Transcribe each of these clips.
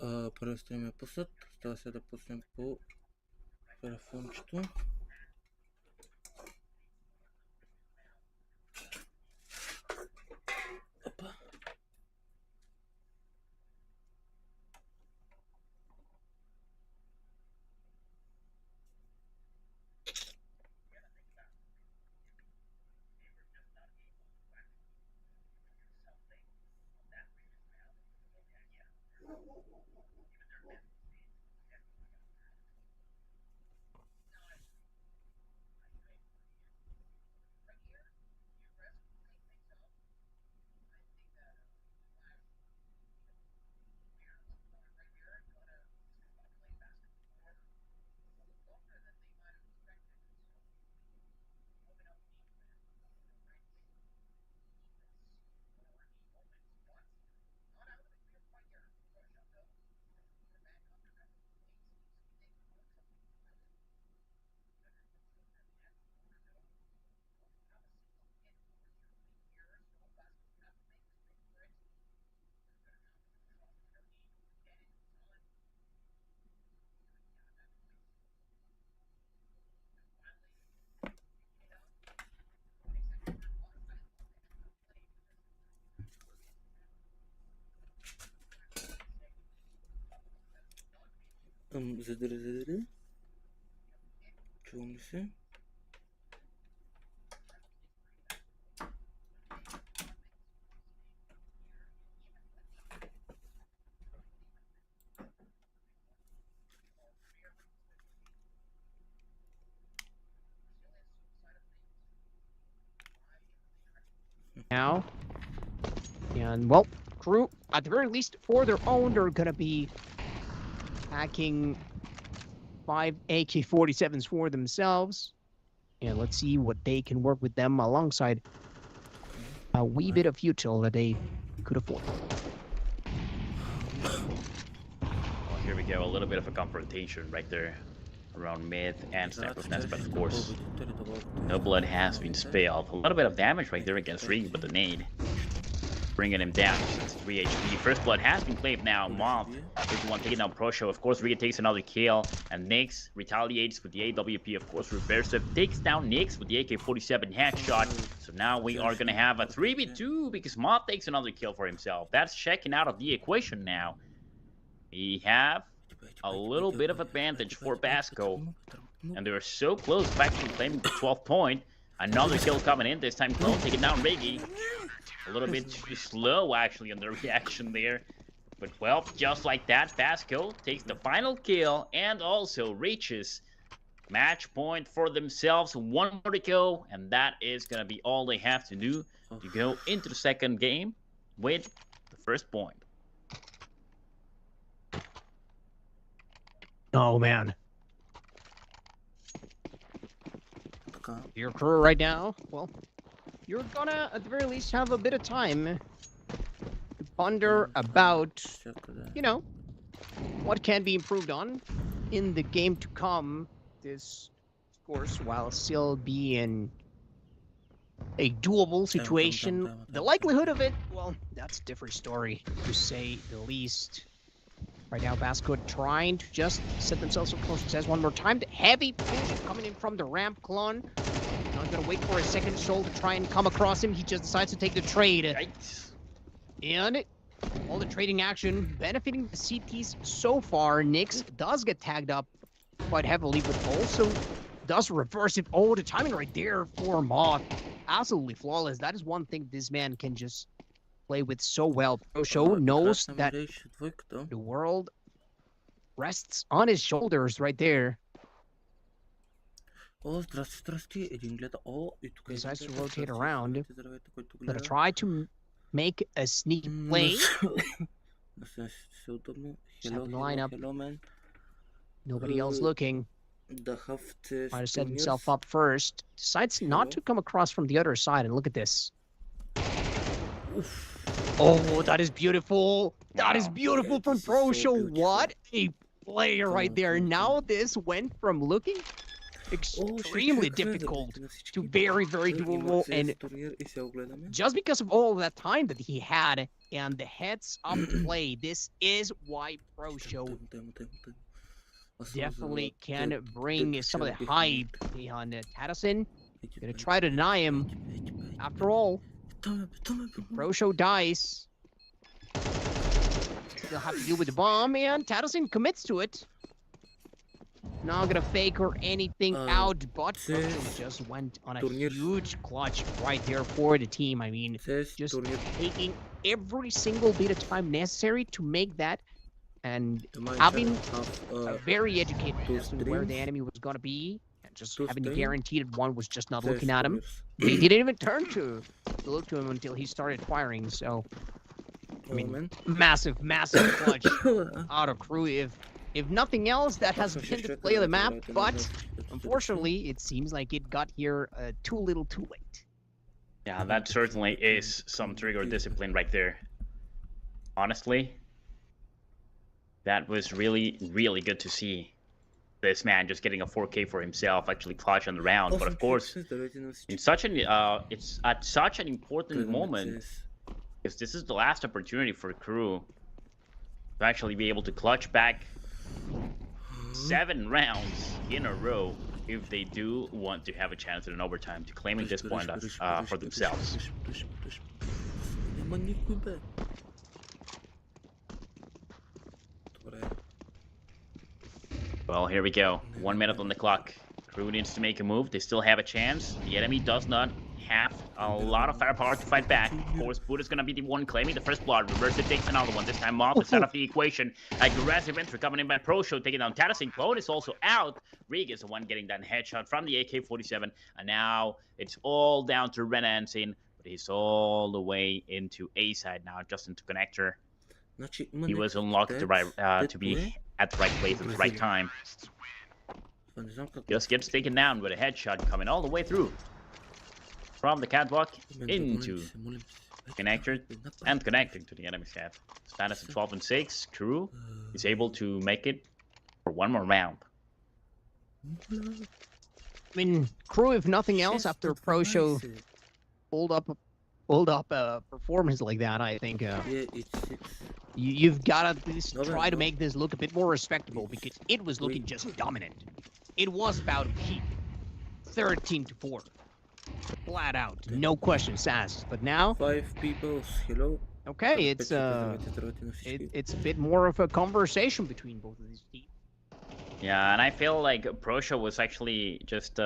Първият стрим е пуснат. Става се да пуснем по телефончето. Опа. Задържи. Чувам ли се? Now, and well, crew, at the very least, for their own, they're gonna be hacking 5 AK-47s for themselves, and let's see what they can work with them alongside a wee bit of util that they could afford. Well, here we go, a little bit of a confrontation right there around mid and sniper's nest, but of course no blood has been spilled. A little bit of damage right there against Rig with the nade, bringing him down. It's 3 HP. First blood has been claimed now. Moth is the one taking down Pro Show. Of course, Riga takes another kill, and Nyx retaliates with the AWP. Of course, Reversive takes down Nyx with the AK-47 headshot. So now we are gonna have a 3v2 because Moth takes another kill for himself. That's checking out of the equation now. We have a little bit of advantage for Basco, and they're so close to actually claiming the 12th point. Another kill coming in, this time Clone taking down Riggy. A little bit too slow actually on the reaction there, but well, just like that, Basco takes the final kill and also reaches match point for themselves. One more to go, and that is gonna be all they have to do to go into the second game with the first point. Oh man. Your crew right now, well, you're gonna at the very least have a bit of time to ponder about, you know, what can be improved on in the game to come. This, of course, while still being a doable situation, the likelihood of it, well, that's a different story, to say the least. Right now, Basco trying to just set themselves up for success one more time. The heavy push coming in from the ramp, Clone. Not gonna wait for a second soul to try and come across him. He just decides to take the trade. Yikes. And all the trading action benefiting the CTs so far. Nyx does get tagged up quite heavily, but also does reverse it. Oh, the timing right there for Moth. Absolutely flawless. That is one thing this man can just play with so well. Pro Show knows that the world rests on his shoulders right there. Decides to rotate around. Gonna try to make a sneak play. Line up. Nobody else looking. Might have set himself up first. Decides not to come across from the other side, and look at this. Oh, that is beautiful. That is beautiful from Pro Show. What a player right there. Now this went from looking extremely difficult to very, very doable. And just because of all that time that he had and the heads-up play, this is why Pro Show definitely can bring some of the hype behind Tadison. Gonna try to deny him. After all, Pro Show dies. They'll have to deal with the bomb, and Tadison commits to it. Not gonna fake or anything out, but Pro Show just went on a huge clutch right there for the team. I mean, just taking every single bit of time necessary to make that, and having a very educated guess on where the enemy was gonna be, and just having guaranteed one was just not looking at him. They didn't even turn to look to him until he started firing. So, I mean, massive clutch out of Crew. If nothing else, that has been the play of the map. But unfortunately, it seems like it got here too little, too late. Yeah, that certainly is some trigger discipline right there. Honestly, that was really, really good to see. This man just getting a 4K for himself, actually clutch on the round. But of course, in such an it's at such an important moment, because this is the last opportunity for Crew to actually be able to clutch back 7 rounds in a row if they do want to have a chance at an overtime to claiming this point for themselves. Well, here we go. 1 minute on the clock. Crew needs to make a move. They still have a chance. The enemy does not have a lot of firepower to fight back. Of course, Buddha's gonna be the one claiming the first blood. Reverse it takes another one. This time Mob is out of the equation. Aggressive entry coming in by Pro Show, taking down Tadison. Clone is also out. Rig is the one getting that headshot from the AK-47. And now it's all down to Renancing. But he's all the way into A side now, just into connector. He was unlocked to be at the right place at the right time. Just gets taken down with a headshot coming all the way through. From the catwalk into connector and connecting to the enemy's head. Status at 12 and 6. Crew is able to make it for 1 more round. I mean, Crew, if nothing else, after Pro Show pulled up a performance like that, I think you've got to at least try to make this look a bit more respectable, because it was looking just dominant. It was about to keep 13-4. Flat out, no questions asked. But now 5 people, hello. Okay, it's a bit more of a conversation between both of these teams. Yeah, and I feel like Pro Show was actually just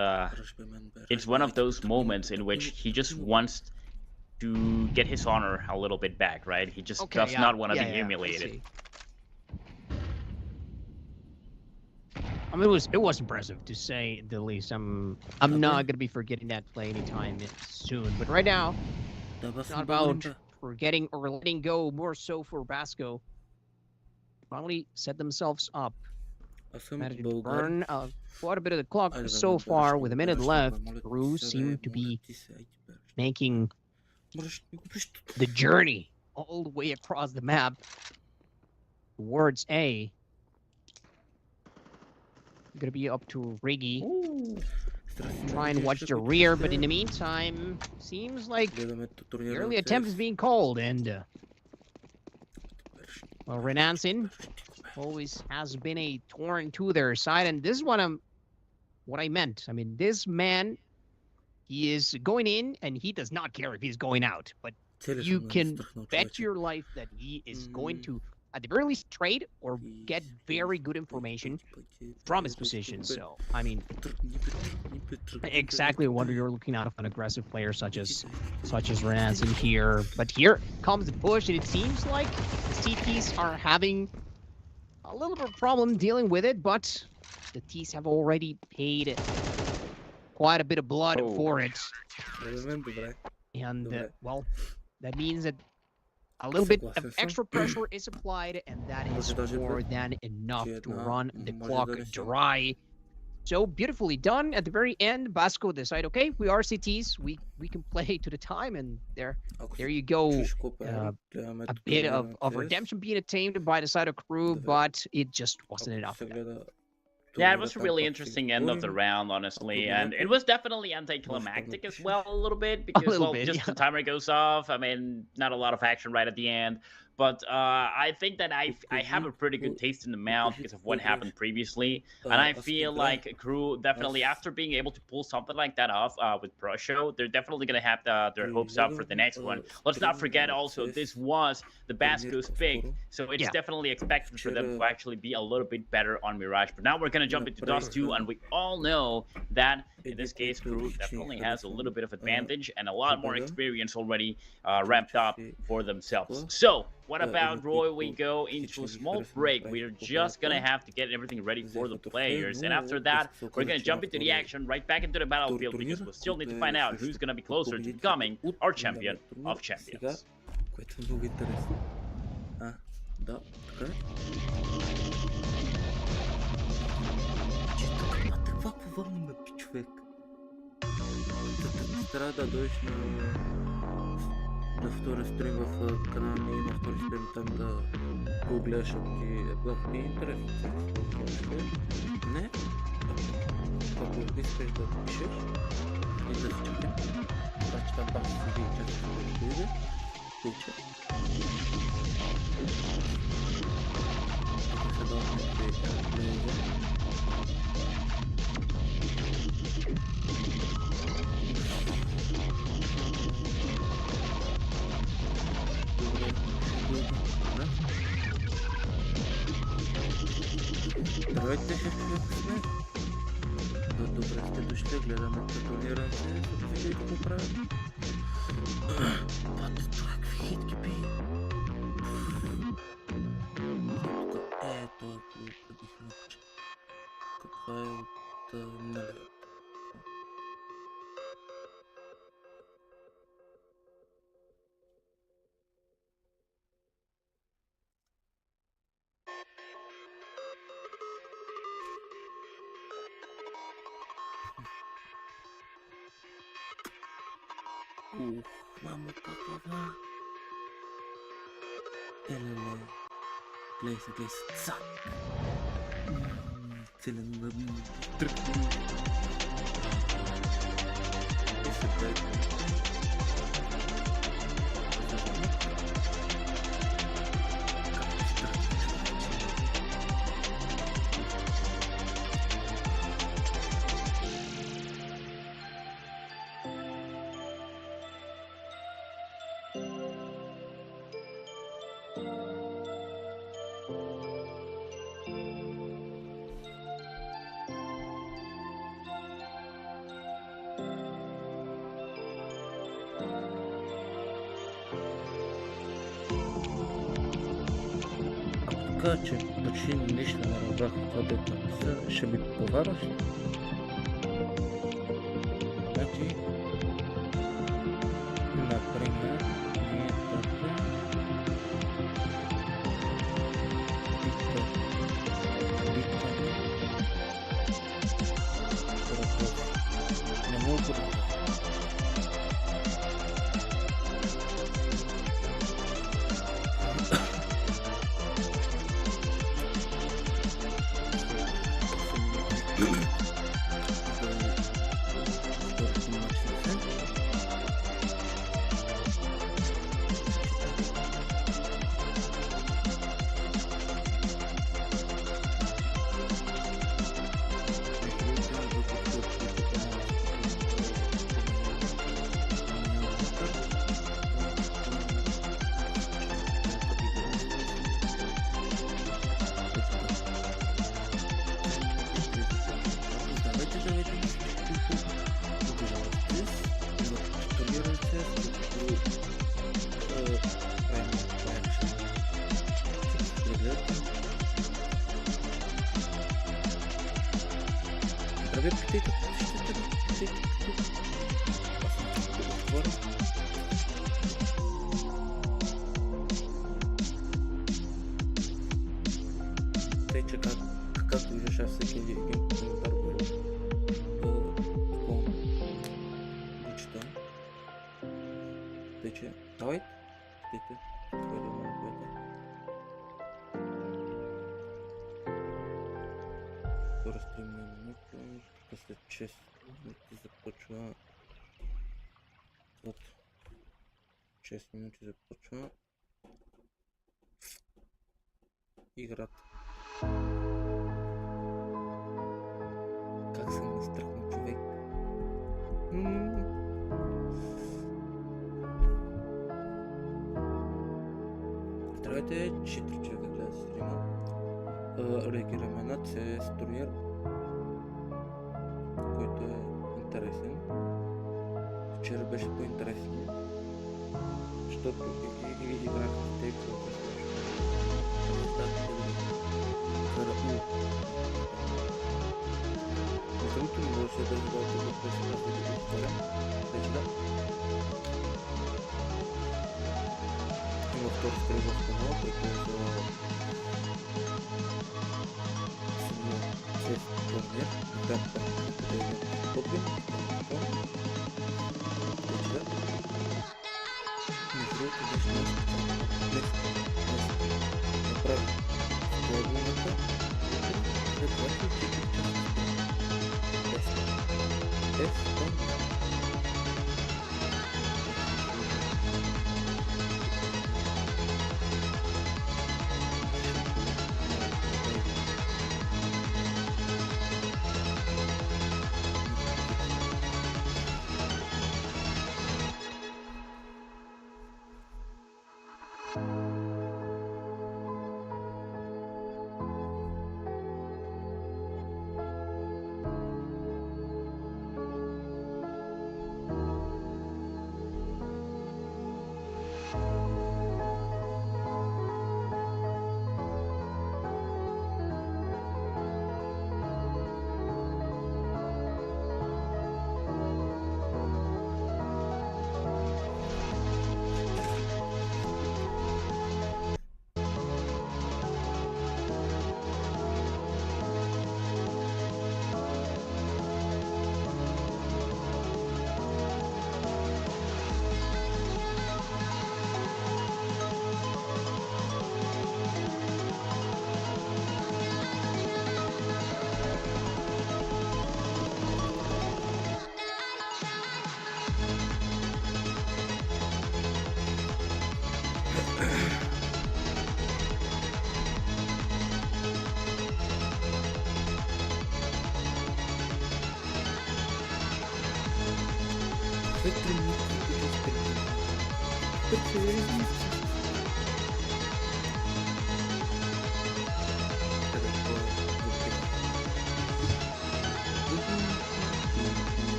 it's one of those moments in which he just wants to get his honor a little bit back, right? He just does not want to be humiliated. I mean, it was impressive, to say the least. I'm not gonna be forgetting that play anytime soon. But right now, it's not about forgetting or letting go. More so for Basco. Finally set themselves up. Managed to burn quite a bit of the clock so far. With a minute left, Crew seem to be making the journey all the way across the map towards A. Gonna be up to Riggy. Try and watch the rear, but in the meantime, seems like the early attempt is being called, and well, Renancing always has been a torn to their side, and this is what I meant. I mean, this man, he is going in, and he does not care if he's going out, but you can bet your life that he is going to, at the very least, trade or get very good information from his position. So, I mean, exactly what you're looking at of an aggressive player such as Renancing here. But here comes the push, and it seems like the CTs are having a little bit of problem dealing with it, but the T's have already paid quite a bit of blood for it. And, well, that means that a little bit of extra pressure is applied, and that is more than enough to run the clock dry. So beautifully done. At the very end, Basco decide, okay, we are CTs, we can play to the time, and there you go. A bit of redemption being attained by the side of Crew, but it just wasn't enough. Yeah, it was a really interesting end of the round, honestly, and it was definitely anticlimactic as well a little bit because, well, just the timer goes off. I mean, not a lot of action right at the end, but I think that I have a pretty good taste in the mouth because of what happened previously, and I feel like Crew definitely, after being able to pull something like that off with Pro Show, they're definitely gonna have their hopes up for the next one. Let's not forget also, this was the Basco's pick, so it's definitely expected for them to actually be a little bit better on Mirage. But now we're gonna jump into Dust 2, and we all know that in this case, Crew definitely has a little bit of advantage and a lot more experience already ramped up for themselves. So what about Roy? We go into a small break. We're just gonna have to get everything ready for the players, and after that, we're gonna jump into the action, right back into the battlefield, because we still need to find out who's gonna be closer to becoming our champion of champions. Което е много интересно. Да, така. Че тук каква повърна ме пи, човек? Трябва да дойдеш на втори стрим в канала ми, на втори стрим там да го гледаш, ако ти е интересно. Не? Ако искаш да пишеш и да се чакам, значи там пак си седи и чакаш да дойде. Пича. Тук се дадат някакви плейза. Здравейте, шеф сме. Добре сте дошли, гледаме турнира се, да видите какво правим. Пате, това какви хитки би. Тук това бих научил. Каква е от налево. Мамо, каква? Елеле. Гледай се, цак. Целен на тръпи. И се дай. Така че почти нищо не разбрах това да написа, ще ми повярваш ли? Значи, например, ние така не мога да както виждаш, аз всеки един коментар го чета. Тъй че, давайте, питайте, това е едно, което. Втора 6 минути започва. След 6 минути започва играта. Как съм настръхнал, човек? Здравейте, 4 човека гледат стрима. Реагираме на CS турнир, който е интересен. Вчера беше по-интересен, защото играх с те, които другото не можеше да задава това въпрос на да отворя. Вече да. Има втори стрим в канала, който е за CS турнир. Да, къде е подбин. Вече да. Между другото беше направи следването. След това ще отчитам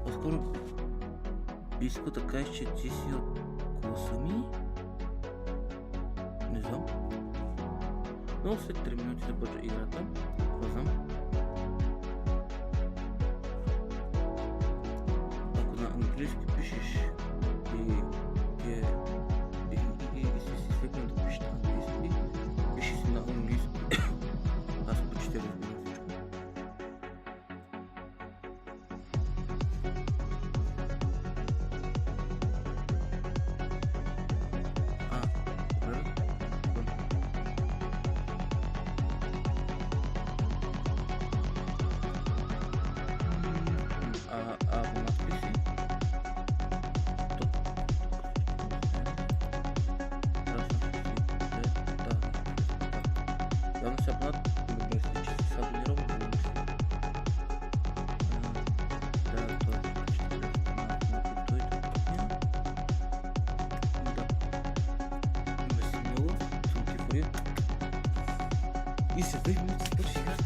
По-скоро би искал да кажеш, че ти си от класа ми? Не знам. Но след 3 минути започва играта. Това знам. Ако на английски пишеш и си свикнал да пишеш на английски, пиши си на английски. Аз почти разбирам всичко. И се върнем от спочи играта.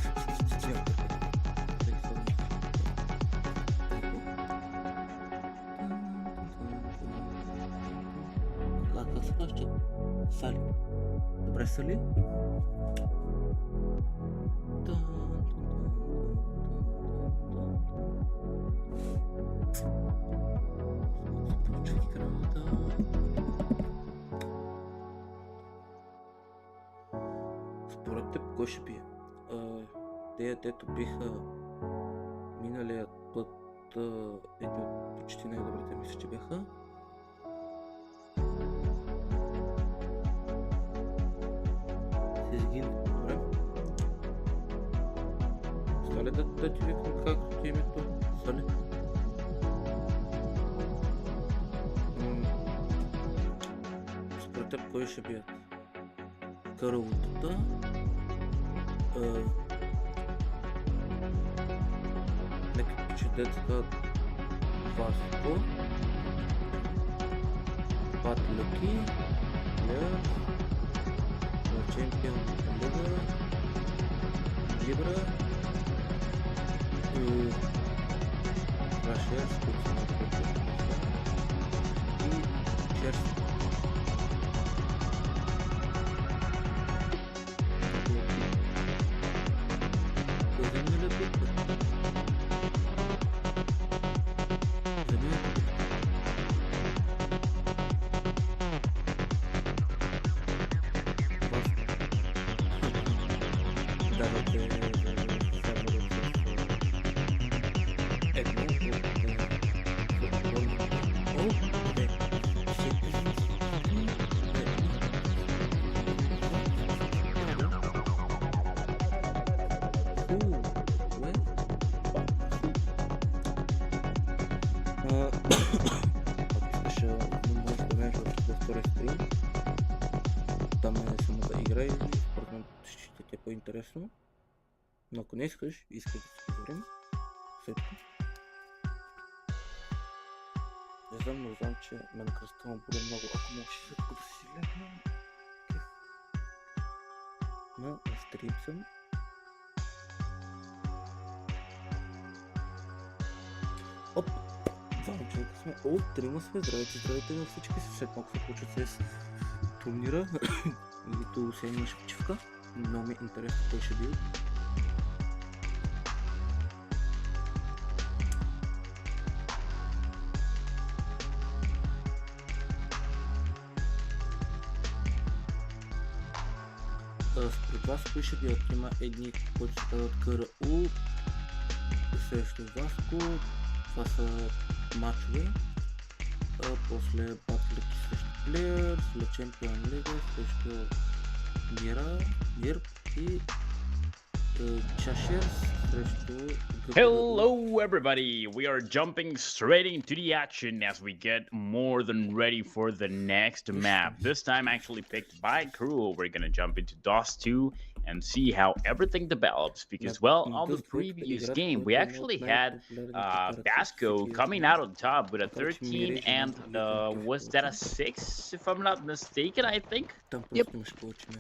Как се казва? Сали. Добре, Сали? Според теб, кой ще бие? Те, дето биха миналия път, едни от почти най-добрите мисля, че бяха. Се изгина. Добре. Стали да ти викам както ти името? Стали? Според теб, кой ще бият? Каралутата. Нека почете така Васко, Пат Лъки, Лея, Чемпион Лига, Либра и Рашерс, които са на и Черс. Там е самата игра и според мен ще ти е по-интересно. Но ако не искаш да си поговорим след това. Не знам, но знам, че мен кръста му буде много, ако можеш след да си легна. Но на стрим съм. Оп! Двама човека сме. О, трима сме. Здравейте на всички. След малко се получат с турнира. Нито се имаш почивка. Много ми е интересно кой ще бил. Според вас кой ще бил? Има едни, които се казват КРУ срещу Васко. Това са матчове. После Батлики срещу Плеер, след Чемпион Лига срещу Мирб и Чашерс срещу... Hello everybody! We are jumping straight into the action as we get more than ready for the next map. This time actually picked by crew. We're gonna jump into DOS 2 and see how everything develops, because well, on the previous game we actually had Basco coming out on top with a 13 and was that a 6 if I'm not mistaken, I think? Yep.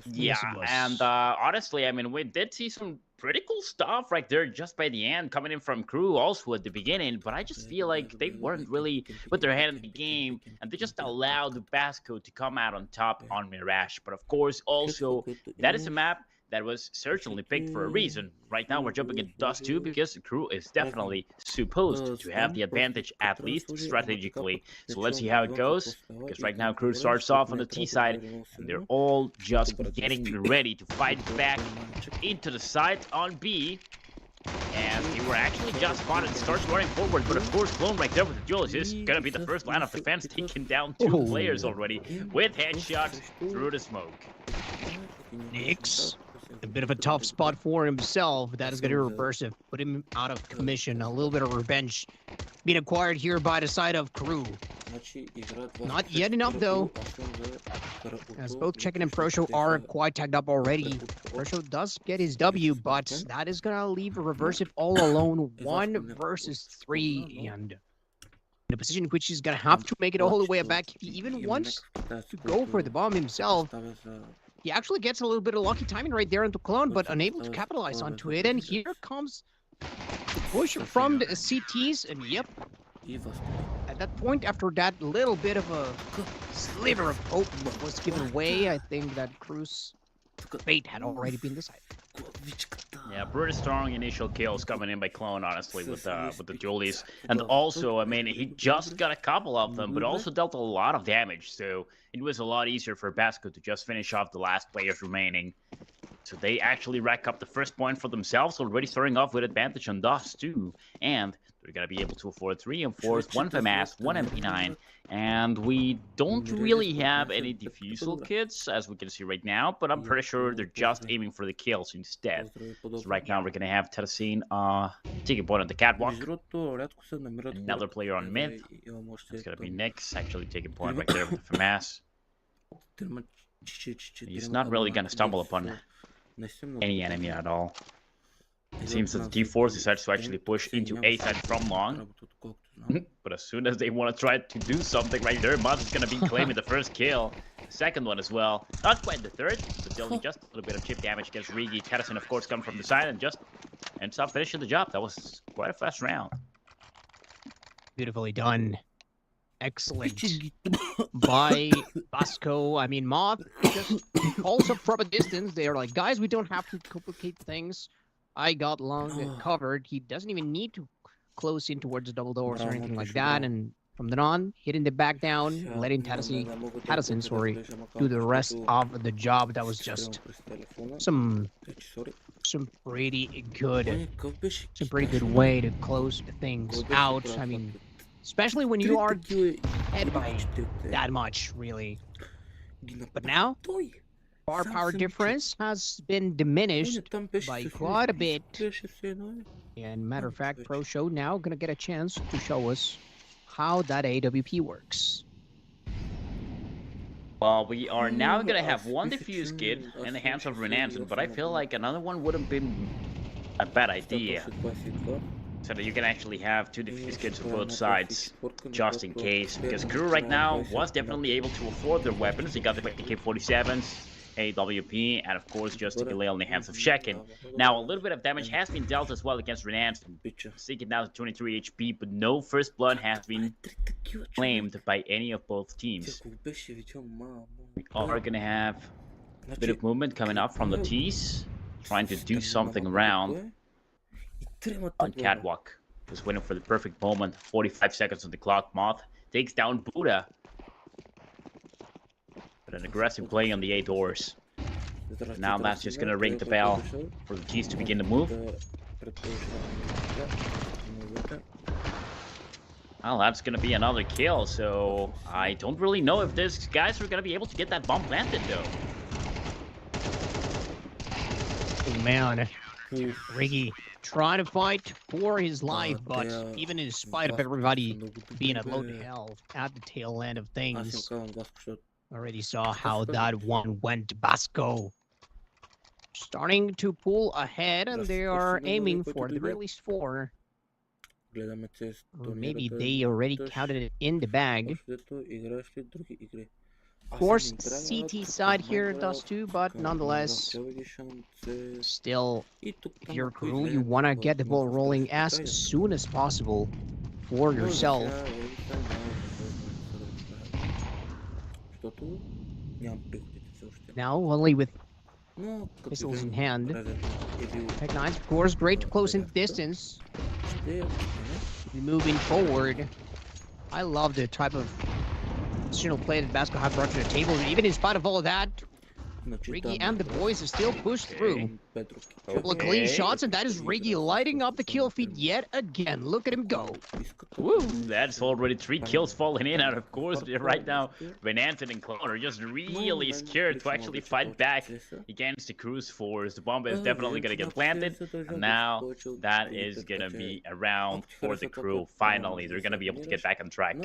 Yeah, and honestly, I mean, we did see some pretty cool stuff right there just by the end coming in from crew also at the beginning, but I just feel like they weren't really with their head in the game and they just allowed Basco to come out on top on Mirage. But of course also that is a map that was certainly picked for a reason. Right now we're jumping into Dust 2 because the crew is definitely supposed to have the advantage, at least strategically. So let's see how it goes, because right now crew starts off on the T side and they're all just getting ready to fight back into the side on B. And they were actually just spotted, starts running forward, but of course Clone right there with the duelist is gonna be the first line of defense, taking down 2 players already with headshots through the smoke. Nix, a bit of a tough spot for himself. That is going to be reversive. Put him out of commission. A little bit of revenge being acquired here by the side of crew. Not yet enough though, as both Check-In and ProShow are quite tagged up already. ProShow does get his W, but that is going to leave a reversive all alone. 1 versus 3, and in a position in which he's going to have to make it all the way back. If he even wants to go for the bomb himself, he actually gets a little bit of lucky timing right there into Clone, but unable to capitalize onto it. And here comes the push from the CTs, and yep, at that point, after that little bit of a sliver of hope was given away, I think that Cruz fate had already been decided. Yeah, pretty strong initial kills coming in by Clone, honestly, with the dualies. And also, I mean, he just got a couple of them, but also dealt a lot of damage. So it was a lot easier for Basco to just finish off the last players remaining. So they actually rack up the first point for themselves, already starting off with advantage on Dust too. And they're going to be able to afford 3 and 4s, 1 FMAS, 1 MP9. And we don't really have any defusal kits, as we can see right now, but I'm pretty sure they're just aiming for the kills instead. So right now we're going to have Terracine taking point on the catwalk. Another player on mid. It's going to be Nyx actually taking point right there with the FMAS. He's not really going to stumble upon any enemy at all. It seems that the D4 decides to actually push into A side from long. But as soon as they want to try to do something right there, Maz is going to be claiming the first kill. The second one as well. Not quite the third, but dealing just a little bit of chip damage against Rigi. Tedison, of course, come from the side and just ends up finishing the job. That was quite a fast round. Beautifully done. Excellent by Basco. I mean, Moth just calls up from a distance. They are like, guys, we don't have to complicate things. I got long covered. He doesn't even need to close in towards the double doors or anything like that. And from then on, hitting the back down, letting Tedison, do the rest of the job. That was just some pretty good way to close things out. I mean, especially when you are ahead by that much, really. But now, firepower difference has been diminished by quite a bit. And matter of fact, Pro Show now gonna get a chance to show us how that AWP works. Well, we are now gonna have one defuse kit in the hands of Renanson, but I feel like another one wouldn't be a bad idea. So that you can actually have 2 defuse kits on both sides, just in case. Because Crew right now was definitely able to afford their weapons. He got the AK-47s, AWP, and of course just a Galil in the hands of Shekin. Now, a little bit of damage has been dealt as well against Renanson. Seeking down to 23 HP, but no first blood has been claimed by any of both teams. We are going to have a bit of movement coming up from the T's, trying to do something around on catwalk. Just waiting for the perfect moment. 45 seconds on the clock. Moth takes down Buddha. But an aggressive play on the A doors. Now that's just gonna ring the bell for the T's to begin to move. Well, that's gonna be another kill, so I don't really know if these guys are gonna be able to get that bomb planted though. Oh man, Riggy trying to fight for his life, but even in spite of everybody being at low health at the tail end of things, already saw how that one went. Basco starting to pull ahead, and they are aiming for the very least 4. Or maybe they already counted it in the bag. Of course, CT side here does too, but nonetheless, still, if you're Crew, you want to get the ball rolling as soon as possible for yourself. Now, only with pistols in hand. Tech 9, of course, great to close in distance. Moving forward, I love the type of positional play that Basco have brought to the table. Even in spite of all of that, Riggy and the boys are still pushed through. Couple of clean shots, and that is Riggy lighting up the kill feed yet again. Look at him go. Woo! That's already 3 kills falling in, and of course, right now, Renanson and Clone are just really scared to actually fight back against the Cruise Force. The bomb is definitely gonna get planted, and now that is gonna be a round for the Crew. Finally, they're gonna be able to get back on track.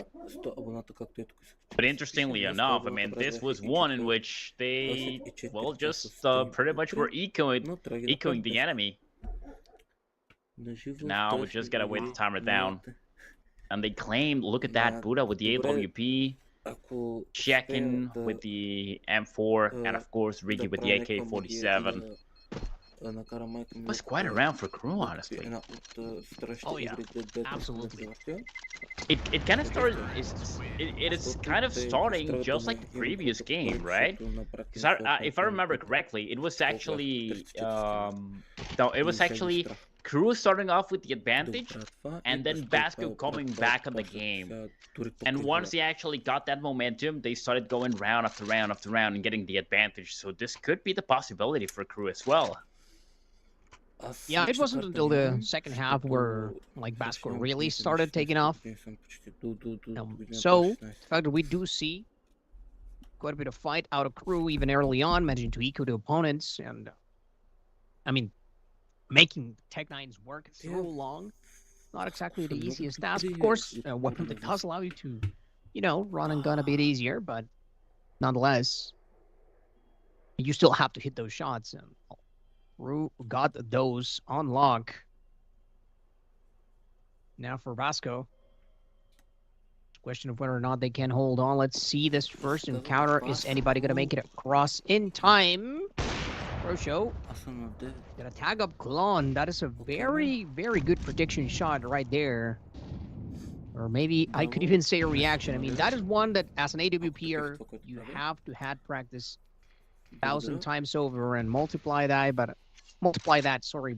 But interestingly enough, I mean, this was one in which they, well, just pretty much were echoing the enemy. Now we just gotta wait the timer down. And they claim, look at that, Buddha with the AWP, Shekin with the M4, and of course Rigi with the AK-47. Was quite around for crew, honestly. Oh yeah, absolutely. It kind of started. It is kind of starting just like the previous game, right? Because if I remember correctly, it was actually no, it was actually crew starting off with the advantage, and then Basco coming back on the game. And once they actually got that momentum, they started going round after round after round and getting the advantage. So this could be the possibility for crew as well. Yeah, it wasn't until the second half where like Basco really started taking off. So the fact that we do see quite a bit of fight out of crew even early on, managing to eco to opponents, and I mean, making Tech9's work so long, not exactly the easiest task. Of course, a weapon that does allow you to, run and gun a bit easier, but nonetheless, you still have to hit those shots. And Crew got those on lock. Now for Basco. Question of whether or not they can hold on. Let's see this first encounter. Is anybody going to make it across in time? Pro show. Gonna tag up Klon. That is a very, very good prediction shot right there. Or maybe I could even say a reaction. I mean, that is one that as an AWPer, you have to had practice 1,000 times over and multiply that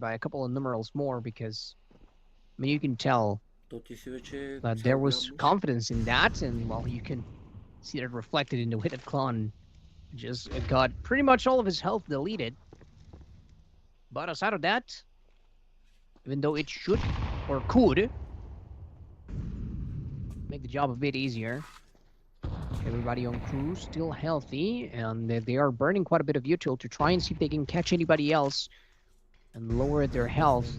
by a couple of numerals more, because I mean, you can tell that there was confidence in that, and well, you can see that reflected in the way that Klon just got pretty much all of his health deleted. But aside of that, even though it should or could make the job a bit easier, everybody on crew still healthy, and they are burning quite a bit of util to try and see if they can catch anybody else and lower their health.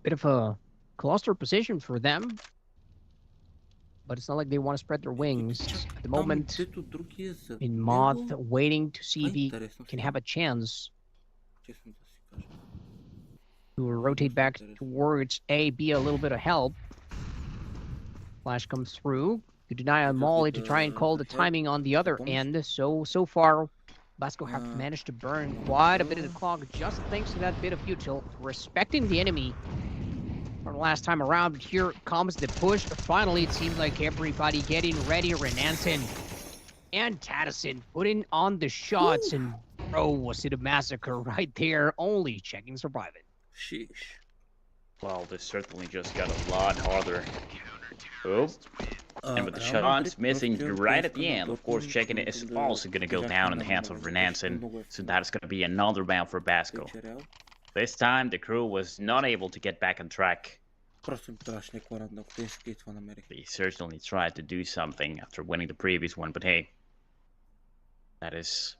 Bit of a cluster position for them, but it's not like they want to spread their wings. At the moment, in Moth, waiting to see if he can have a chance to rotate back towards A, be a little bit of help. Flash comes through to deny on Molly to try and call the timing on the other end. So far, Basco have managed to burn quite a bit of the clock just thanks to that bit of util, respecting the enemy from last time around. But here comes the push. Finally, it seems like everybody getting ready. Renanson and Tadison putting on the shots, and bro, was it a massacre right there? Only checking surviving. Sheesh. Well, this certainly just got a lot harder. Oh. And with the shots missing right at the end, of course, checking it is also going to go down in the hands of Renanson. So that is going to be another round for Basco. This time, the crew was not able to get back on track. They certainly tried to do something after winning the previous one, but hey, that is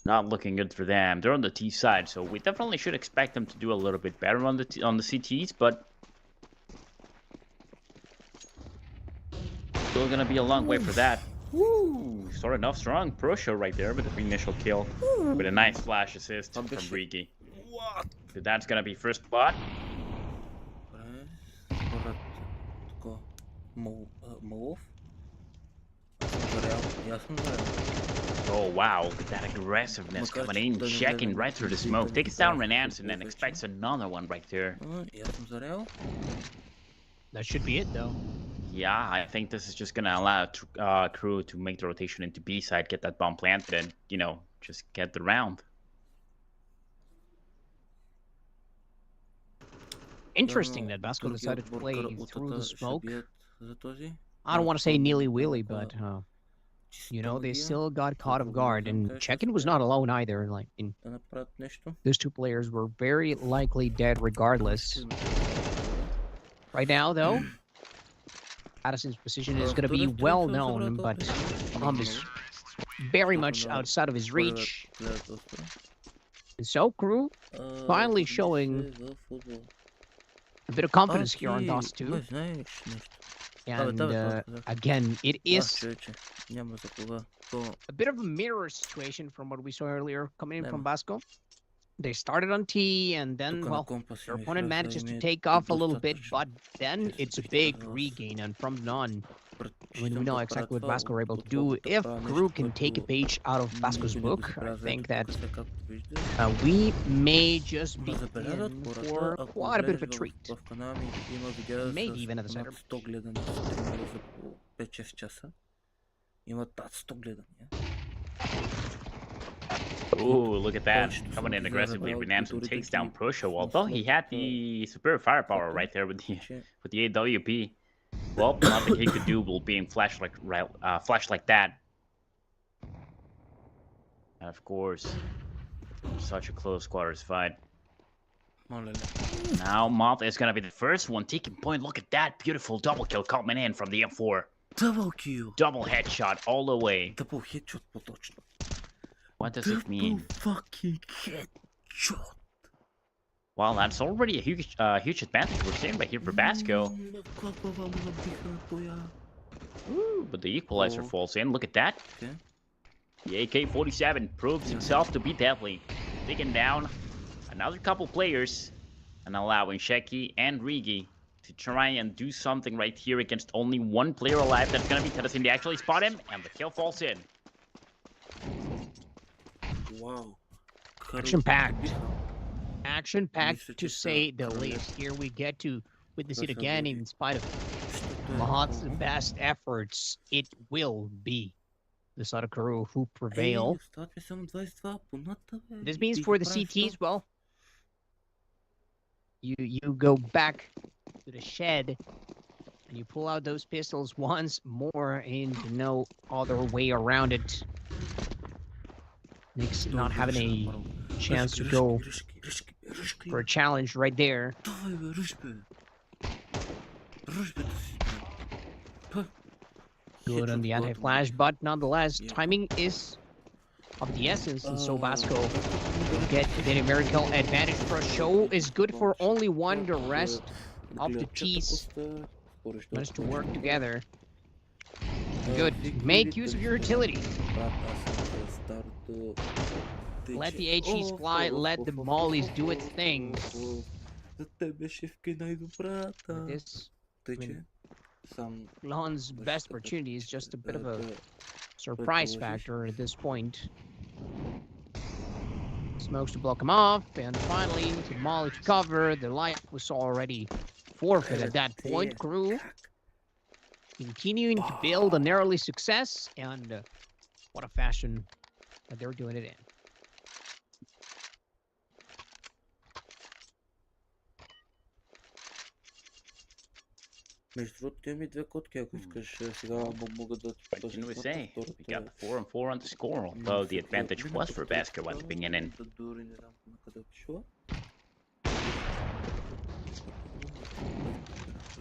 not looking good for them. They're on the T side, so we definitely should expect them to do a little bit better on the CTs, but still gonna be a long way for that. Woo! Starting off strong. Pro show right there with the initial kill. With a nice flash assist from Riki. What? So that's gonna be first spot. Oh wow, look at that aggressiveness coming in, checking right through the smoke. Takes down Renanson and expects another one right there. That should be it though. Yeah, I think this is just gonna allow crew to make the rotation into B side, get that bomb planted, and just get the round. Interesting that Basco decided to play through the smoke. I don't want to say nilly-willy, but they still got caught off guard, and Check-in was not alone either. Like, those two players were very likely dead regardless. Right now, though, Addison's position is going to be well known, but bomb is very much outside of his reach. And so, crew finally showing a bit of confidence here on DOS 2. And again, it is a bit of a mirror situation from what we saw earlier coming in from Basco. They started on T, and then, well, their opponent manages to take off a little bit, but then it's a big regain, and from none, I mean, we know exactly what Vasco are able to do. If Crew can take a page out of Vasco's book, I think that we may just be in for quite a bit of a treat. Maybe even at the center. 100 гледания в стримове за по 5-6 часа. Имат над 100 гледания. Ooh, look at that. Coming in aggressively. Renanson takes down Prosho. Although he had the superior firepower right there with the AWP. Well, nothing he could do will being flashed like that. And of course, such a close quarters fight. Now Moth is gonna be the first one taking point. Look at that beautiful double kill coming in from the M4. Double kill. Double headshot all the way. Double headshot по-точно. What does it mean? Fucking headshot. Well, that's already a huge advantage we're seeing right here for Basco. Ooh, but the equalizer falls in. Look at that. Okay. The AK-47 proves himself to be deadly, taking down another couple players and allowing Sheki and Rigi to try and do something right here against only one player alive. That's going to be Tennessee. They actually spot him, and the kill falls in. Wow. Action-packed. Action-packed to say the least. Here we get to witness it again. In spite of Mahat's best efforts, it will be the Sadakaru who prevail. This means for the CTs, well, you go back to the shed and you pull out those pistols once more, and no other way around it. Nick's not having a chance to go for a challenge right there. Good on the anti-flash, but nonetheless, timing is of the essence, and so Vasco will get the numerical advantage. For show is good for only one. The rest of the T's managed to work together. Good. Make use of your utility. Let the HEs fly, let the mollies do its thing. This, Lon's best opportunity is just a bit of a surprise factor at this point. Smokes to block him off, and finally, to molly to cover. The life was already forfeit at that point. Crew continuing to build an early success, and what a fashion that they're doing it in. Между другото, имаме две котки, ако искаш сега мога да... What can we say? We got the 4-4 on the score, although the advantage was for Basco at the beginning. Дори не знам на къде отишла.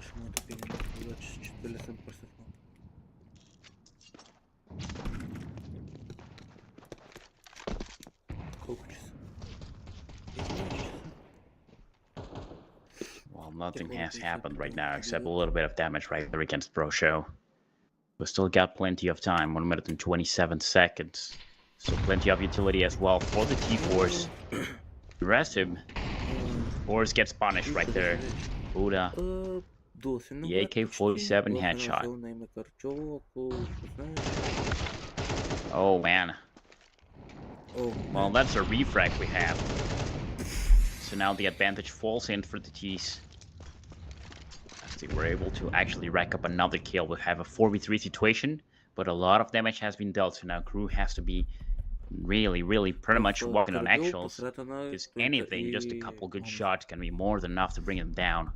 Ще му да пинем вече, че беле съм пресъхнал. Колко часа? Well, nothing has happened right now except a little bit of damage right there against Brosho. We still got plenty of time, 1 minute and 27 seconds. So plenty of utility as well for the T-Force. Arrest him. Force gets punished right there. Buddha. The AK-47 headshot. Oh man. Well, that's a refrag we have. So now the advantage falls in for the T's. As they were able to actually rack up another kill. We have a 4v3 situation, but a lot of damage has been dealt. So now Crew has to be really pretty much walking on eggshells. Because anything, just a couple good shots can be more than enough to bring them down.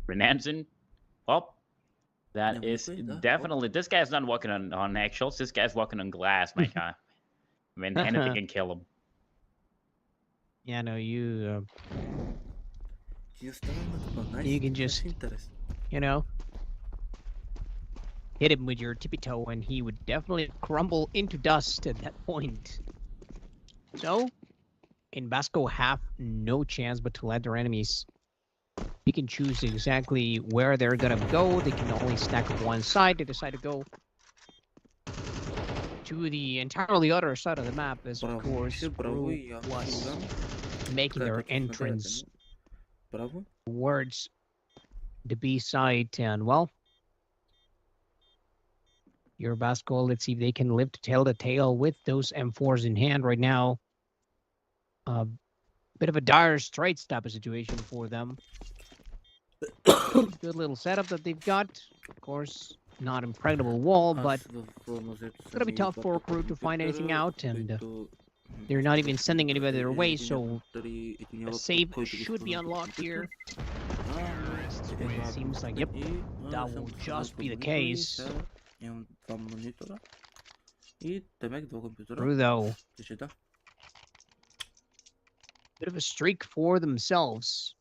Renanson, well, that is definitely... This guy's not walking on eggshells. This guy's walking on glass, my guy. I mean, anything can kill him. Yeah, no, you can just, you know, hit him with your tippy toe and he would definitely crumble into dust at that point. So, in Basco have no chance but to let their enemies. You can choose exactly where they're gonna go. They can only stack up one side. They decide to go to the entirely other side of the map, as of course Crew was making their entrance towards the B side, and well, Your Basco, let's see if they can live to tell the tale with those M4s in hand right now. Bit of a dire straits type of situation for them. Good little setup that they've got. Of course, not impregnable wall, but it's gonna be tough for a crew to find anything out, and they're not even sending anybody their way, so a save should be unlocked here. And it seems like, yep, that will just be the case. Crew, though, bit of a streak for themselves.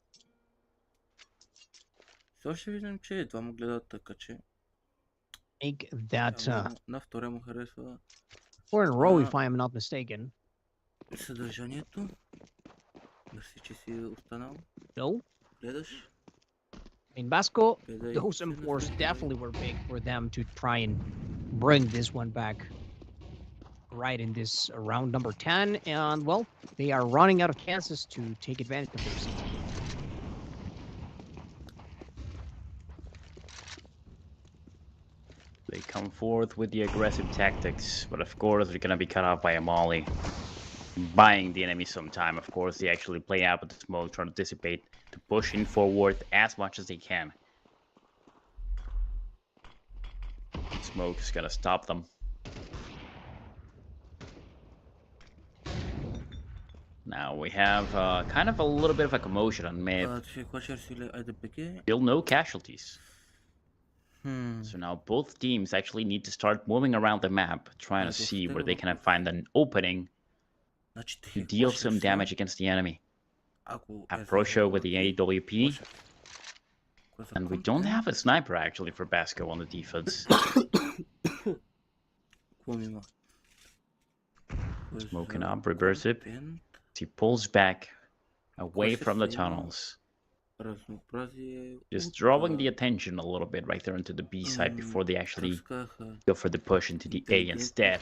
Make that 4 in a row, if I am not mistaken. No. I mean, Basco, those M4s definitely were big for them to try and bring this one back right in this round number 10. And, well, they are running out of chances to take advantage of this. They come forth with the aggressive tactics, but of course they're gonna be cut off by a molly. Buying the enemy some time, of course. They actually play out with the smoke, trying to dissipate, to push in forward as much as they can. Smoke is gonna stop them. Now we have kind of a little bit of a commotion on mid. Still no casualties. So now both teams actually need to start moving around the map, trying to see where they can find an opening to deal some damage against the enemy. A pro show with the AWP. And we don't have a sniper actually for Basco on the defense. Smoking up, reversive. He pulls back away from the tunnels. Just drawing the attention a little bit right there into the B side before they actually go for the push into the A instead.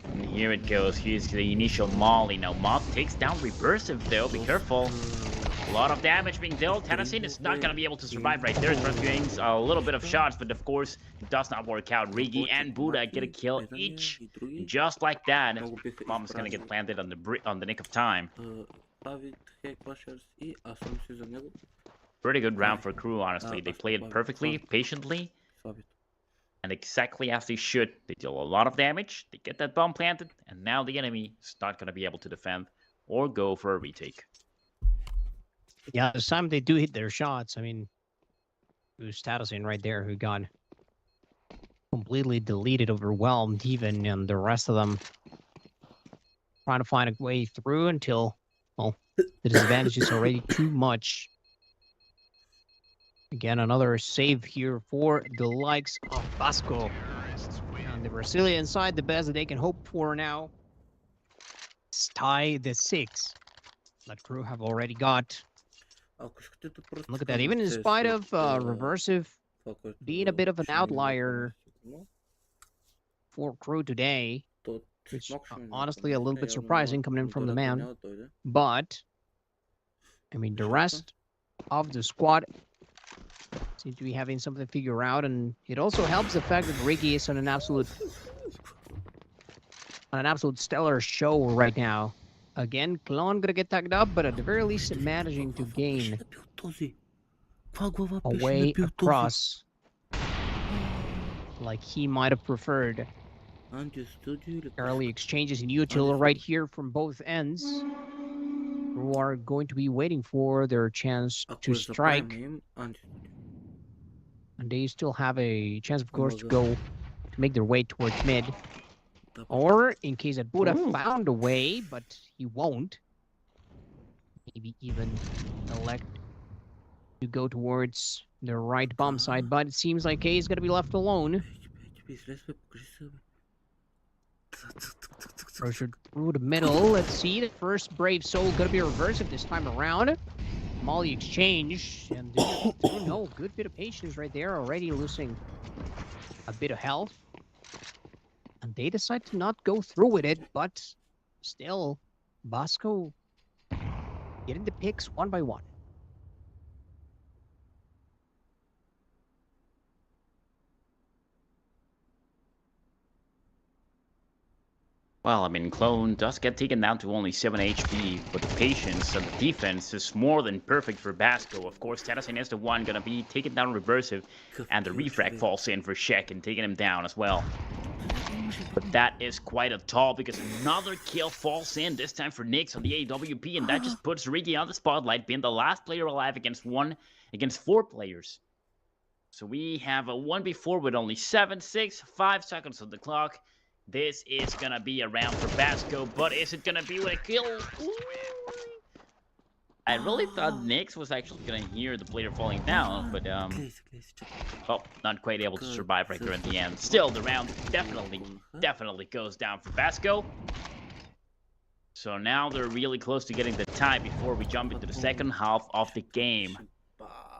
And here it goes. Here's the initial molly. Now Moth takes down reversive though. Be careful. A lot of damage being dealt. Tennessee is not going to be able to survive right there. It's rescuing a little bit of shots, but of course it does not work out. Rigi and Buddha get a kill each. Just like that. Mom is going to get planted on the nick of time. Pretty good round for crew, honestly. They played it perfectly, patiently, and exactly as they should. They deal a lot of damage, they get that bomb planted, and now the enemy is not going to be able to defend or go for a retake. Yeah, this time they do hit their shots. I mean, it was Statusing right there who got completely deleted, overwhelmed even, and the rest of them trying to find a way through until, well, the disadvantage is already too much. Again, another save here for the likes of Basco. And the Brazilian side, the best that they can hope for now is tie the 6 that crew have already got. Look at that, even in spite of reversive being a bit of an outlier for crew today, which honestly a little bit surprising coming in from the man. But, I mean, the rest of the squad seem to be having something to figure out, and it also helps the fact that Ricky is on an absolute stellar show right now. Again, Clone gonna get tagged up, but at the very least managing to gain a way across like he might have preferred. Early exchanges in util right here from both ends, who are going to be waiting for their chance to strike. And they still have a chance, of course, to make their way towards mid. Or, in case that Buddha found a way, but he won't, maybe even elect to go towards the right bomb side. But it seems like K is going to be left alone. Pressured through the middle. Let's see. The first Brave Soul going to be reversive this time around. Molly exchange. And no, good bit of patience right there. Already losing a bit of health. And they decide to not go through with it, but still, Basco getting the picks one by one. Well, I mean, Clone does get taken down to only 7 HP, but the patience and the defense is more than perfect for Basco. Of course, Tennessee is the one gonna be taken down reversive, and the refrag falls in for Shek and taking him down as well. But that is quite a tall because another kill falls in, this time for Nyx on the AWP, and that just puts Ricky on the spotlight, being the last player alive against 4 players. So we have a 1v4 with only 7, 6, 5 seconds on the clock. This is gonna be a round for Basco, but is it gonna be with a kill? Ooh. I really thought Nyx was actually gonna hear the player falling down, but well, not quite able to survive right there in the end. Still, the round definitely goes down for Basco. So now they're really close to getting the tie before we jump into the second half of the game,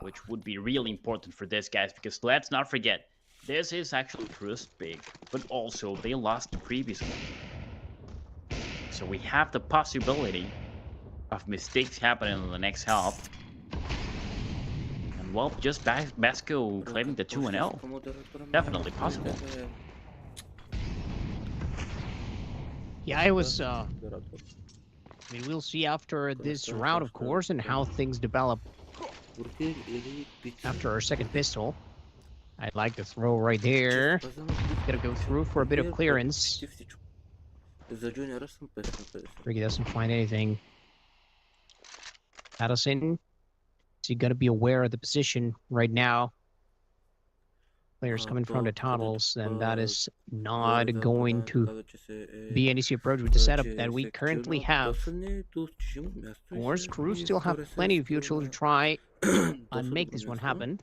which would be really important for this, guys, because let's not forget, this is actually Crust big, but also they lost the previous one. So we have the possibility of mistakes happening in the next half. And well, just Basco claiming the 2-0. Definitely possible. Yeah, it was, I mean, we'll see after this round, of course, and how things develop after our second pistol. I'd like to throw right there. Gotta go through for a bit of clearance. Ricky doesn't find anything. Addison, is he gonna be aware of the position right now? Players coming from the tunnels, and that is not going to be an easy approach with the setup that we currently have. Of course, crew still have plenty of fuel to try and make this one happen.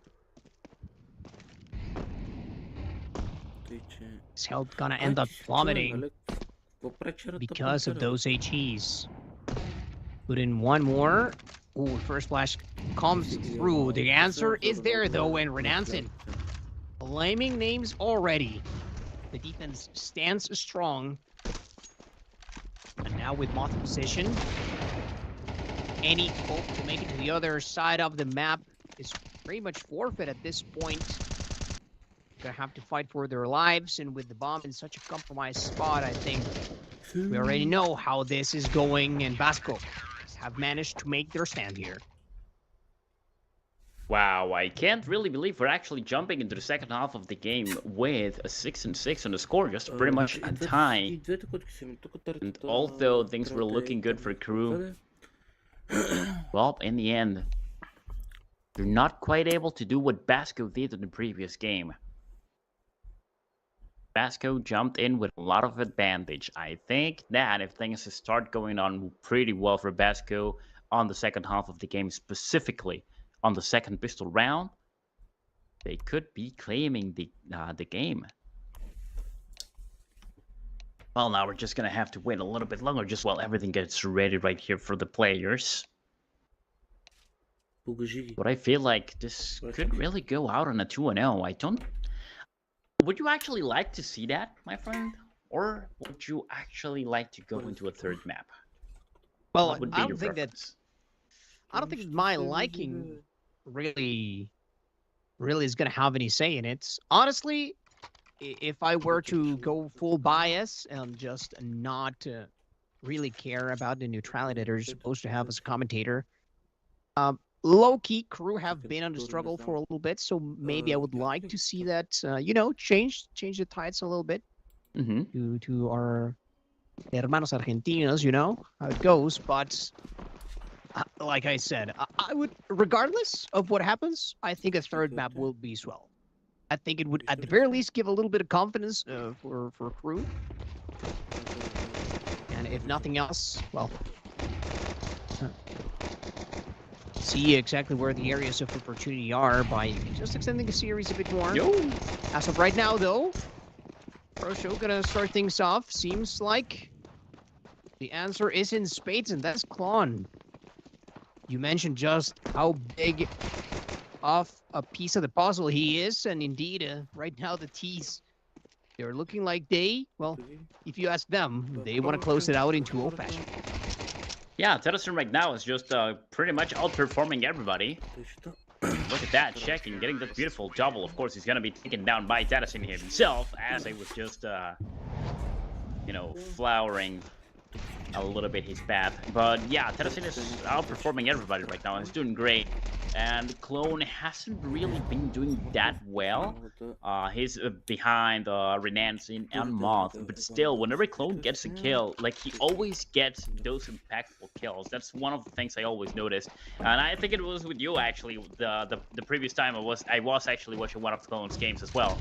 His health gonna end up plummeting because of those HEs. Put in one more. Ooh, first flash comes through. The answer is there though, and Renanson blaming names already. The defense stands strong. And now with Moth in position, any hope to make it to the other side of the map is pretty much forfeit at this point. Gonna have to fight for their lives, and with the bomb in such a compromised spot, I think we already know how this is going, and Basco have managed to make their stand here. Wow, I can't really believe we're actually jumping into the second half of the game with a 6-6 on the score, just pretty much a tie. And although things were looking good for crew, well, in the end, they're not quite able to do what Basco did in the previous game. Basco jumped in with a lot of advantage. I think that if things start going on pretty well for Basco on the second half of the game, specifically on the second pistol round, they could be claiming the game. Well, now we're just gonna have to wait a little bit longer just while everything gets ready right here for the players. But I feel like this could really go out on a 2-0. Would you actually like to see that, my friend? Or would you actually like to go into a third map? Well, I don't think my liking really is going to have any say in it. Honestly, if I were to go full bias and just not really care about the neutrality that you're supposed to have as a commentator, low-key crew have been on the struggle for a little bit, so maybe I would like to see that, you know, change the tides a little bit to our hermanos argentinos, you know, how it goes. But like I said, I would, regardless of what happens, I think a third map will be swell. I think it would, at the very least, give a little bit of confidence for crew. And if nothing else, well, see exactly where the areas of opportunity are by just extending the series a bit more. As of right now, though, Pro-Show gonna start things off. Seems like the answer is in spades, and that's Klon. You mentioned just how big of a piece of the puzzle he is, and indeed, right now the T's, they're looking like well, if you ask them, they want to close it out in 2-0 fashion. Yeah, Tedderson right now is just pretty much outperforming everybody. Look at that, checking, getting that beautiful double. Of course, he's going to be taken down by Tedderson himself, as I was just you know, flowering a little bit his path. But yeah, Terasin is outperforming everybody right now. He's doing great. And Clone hasn't really been doing that well. He's behind Renansin and Moth, but still, whenever Clone gets a kill, like he always gets those impactful kills. That's one of the things I always noticed, and I think it was with you actually. The previous time I was actually watching one of Clone's games as well.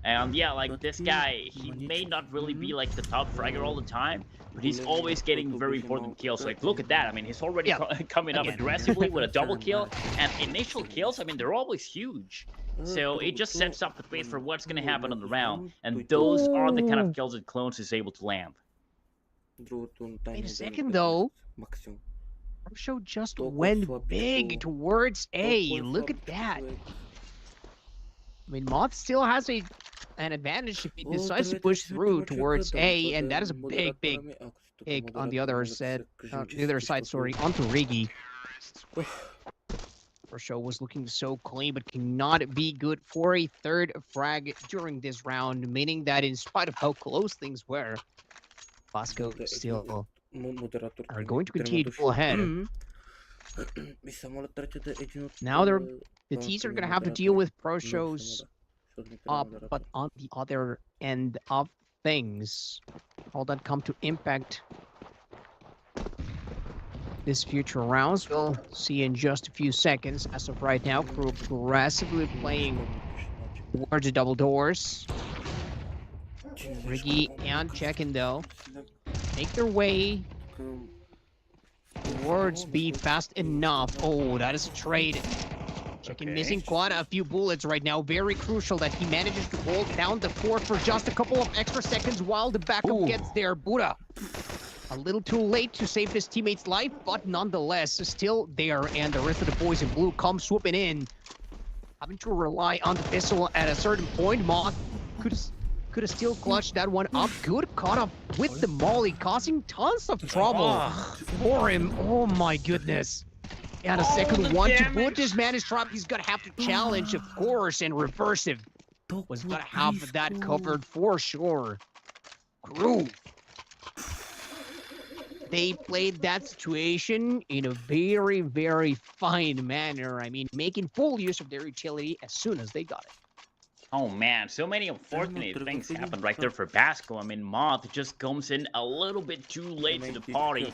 And yeah, like this guy, he may not really be like the top fragger all the time, but he's always getting very important kills. Like, look at that. I mean, he's already coming up aggressively with a double kill. And initial kills, I mean, they're always huge. So it just sets up the pace for what's going to happen on the round. And those are the kind of kills that Clones is able to land. Wait a second, though. Show just went big towards A. Look at that. I mean, Moth still has an advantage if he decides to push through towards A, and that is a big on the other side. Sorry, onto Rigi. Show was looking so clean, but cannot be good for a third frag during this round, meaning that in spite of how close things were, Vasco still are going to continue to pull ahead. Now the T's are going to have to deal with Pro Show's up, but on the other end of things, all that come to impact this future rounds. We'll see in just a few seconds. As of right now, Crew aggressively playing towards the double doors. Rigi and Check-in, though, make their way towards B fast enough. Oh, that is a trade. Check-in missing quite a few bullets right now. Very crucial that he manages to hold down the fort for just a couple of extra seconds while the backup gets there. Buddha, a little too late to save his teammate's life, but nonetheless, still there. And the rest of the boys in blue come swooping in, having to rely on the pistol at a certain point. Moth could have still clutched that one up. Good caught up with the molly, causing tons of trouble for him. Oh my goodness. And a second one to put this man is trapped. He's gonna have to challenge, of course, and Reversive was gonna have that covered for sure. Crew, they played that situation in a very fine manner. I mean, making full use of their utility as soon as they got it. Oh man, so many unfortunate things happened right there for Basco. I mean, Moth just comes in a little bit too late to the party.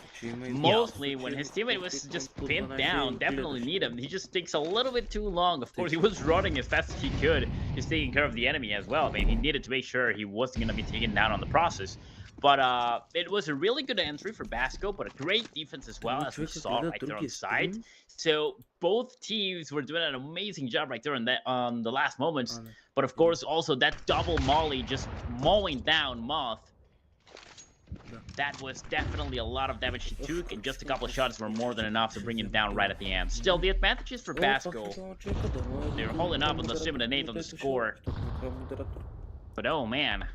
Mostly when his teammate was just pinned down, definitely need him. He just takes a little bit too long. Of course, he was running as fast as he could. He's taking care of the enemy as well. I mean, he needed to make sure he wasn't going to be taken down on the process. But it was a really good entry for Basco, but a great defense as well, as we saw right there on the side. So both teams were doing an amazing job right there on the last moments. But of course, also that double molly just mowing down Moth. That was definitely a lot of damage he took, and just a couple of shots were more than enough to bring him down right at the end. Still, the advantage is for Basco. They're holding up on the 7-8 on the score. But oh man,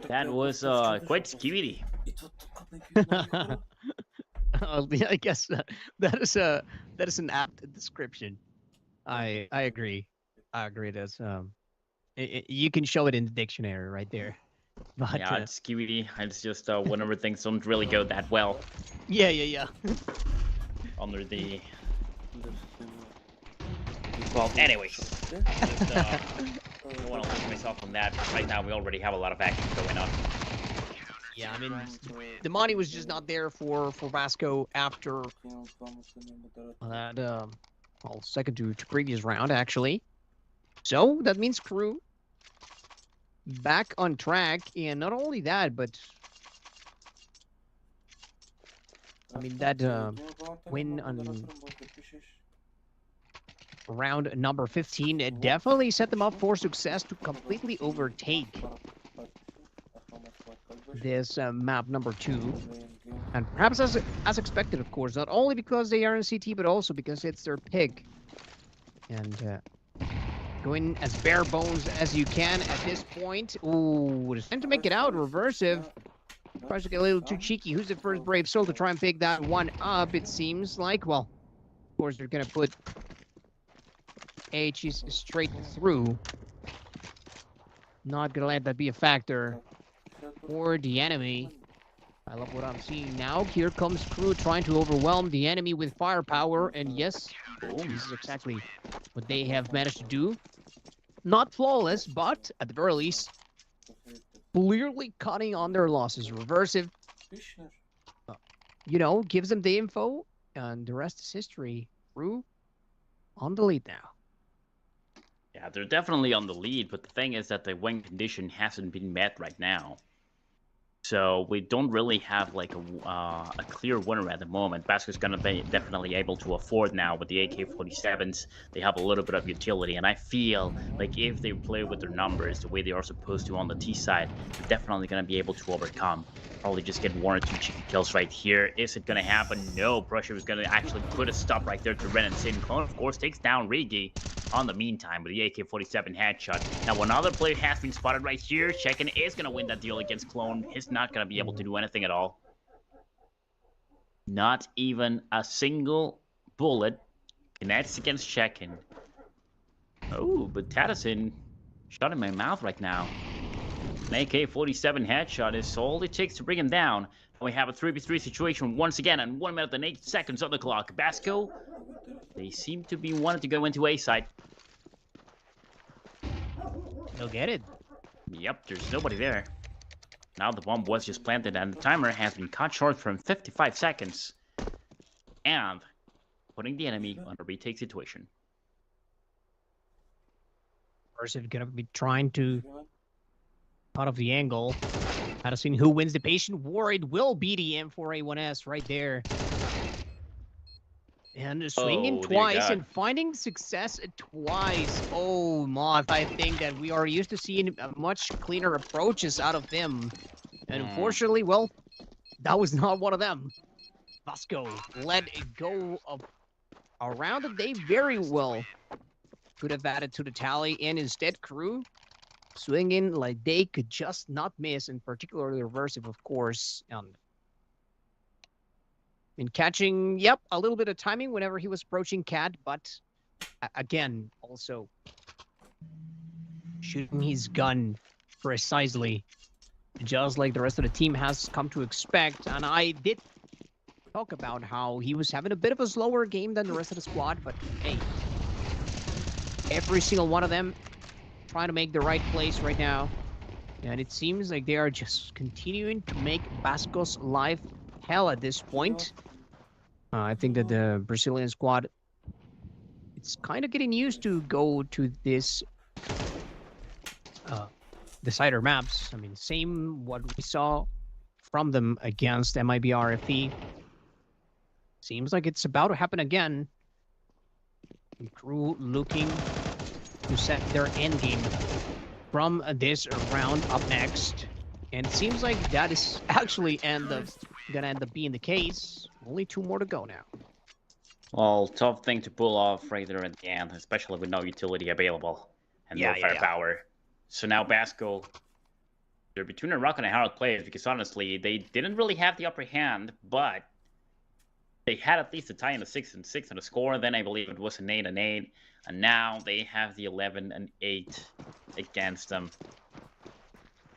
that was quite skewedy. I guess that is an apt description. I agree. I agree. That's you can show it in the dictionary right there. But, yeah, it's skewedy. It's just whenever things don't really go that well. Yeah. Under the. Well, anyways, I don't want to lose myself on that. Right now, we already have a lot of action going on. Yeah, I mean, the money was just not there for Vasco after that, well, second to previous round, actually. So, that means Crew back on track, and not only that, but I mean, that win on round number 15, it definitely set them up for success to completely overtake this map number 2, and perhaps as expected, of course, not only because they are in CT, but also because it's their pick, and going as bare bones as you can at this point. Ooh, it's time to make it out. Reversive tries to get a little too cheeky. Who's the first brave soul to try and pick that one up? It seems like, well, of course they're gonna put H's straight through. Not gonna let that be a factor. for the enemy. I love what I'm seeing now. Here comes Crew trying to overwhelm the enemy with firepower. And yes, this is exactly what they have managed to do. Not flawless, but at the very least, clearly cutting on their losses. Reversive, gives them the info, and the rest is history. Crew on the lead now. Yeah, they're definitely on the lead, but the thing is that the win condition hasn't been met right now. So we don't really have like a clear winner at the moment. Basco's gonna be definitely able to afford now with the AK-47s. They have a little bit of utility, and I feel like if they play with their numbers the way they are supposed to on the T side, they're definitely gonna be able to overcome. Probably just get 1 or 2 cheeky kills right here. Is it gonna happen? No. Pressure is gonna actually put a stop right there to Ren and Sin. Clone, of course, takes down Rigi on the meantime with the AK-47 headshot. Now, another player has been spotted right here. Check-in is going to win that deal against Clone. He's not going to be able to do anything at all. Not even a single bullet connects against Check-in. Oh, but Tadison shot in my mouth right now. An AK-47 headshot is all it takes to bring him down. We have a 3v3 situation once again, and 1 minute and 8 seconds on the clock. Basco, they seem to be wanting to go into A side. They'll get it. Yep, there's nobody there. Now the bomb was just planted, and the timer has been cut short from 55 seconds. And putting the enemy on a retake situation. Versus gonna be trying to out of the angle. Had seen who wins the patient war. It will be the M4A1S right there. And swinging twice and finding success twice. Oh, Moth, I think that we are used to seeing much cleaner approaches out of him. And unfortunately, well, that was not one of them. Vasco let it go around the day very well. Could have added to the tally, and instead, Crew swinging like they could just not miss, and particularly reversive, of course. In catching, yep, a little bit of timing whenever he was approaching Cat, but again, also shooting his gun precisely, just like the rest of the team has come to expect. And I did talk about how he was having a bit of a slower game than the rest of the squad, but hey, every single one of them trying to make the right place right now. And it seems like they are just continuing to make Basco's life hell at this point. I think that the Brazilian squad, it's kind of getting used to go to this decider maps. I mean, same what we saw from them against MIB RFE. Seems like it's about to happen again. The Crew looking to set their end game from this round up next. And it seems like that is actually gonna end up being the case. Only 2 more to go now. Well, tough thing to pull off right there at the end, especially with no utility available and no firepower. So now Basco, they're between a rock and a hard place because honestly, they didn't really have the upper hand, but they had at least a tie in the 6-6 on the score. Then I believe it was an 8-8, and now they have the 11-8 against them.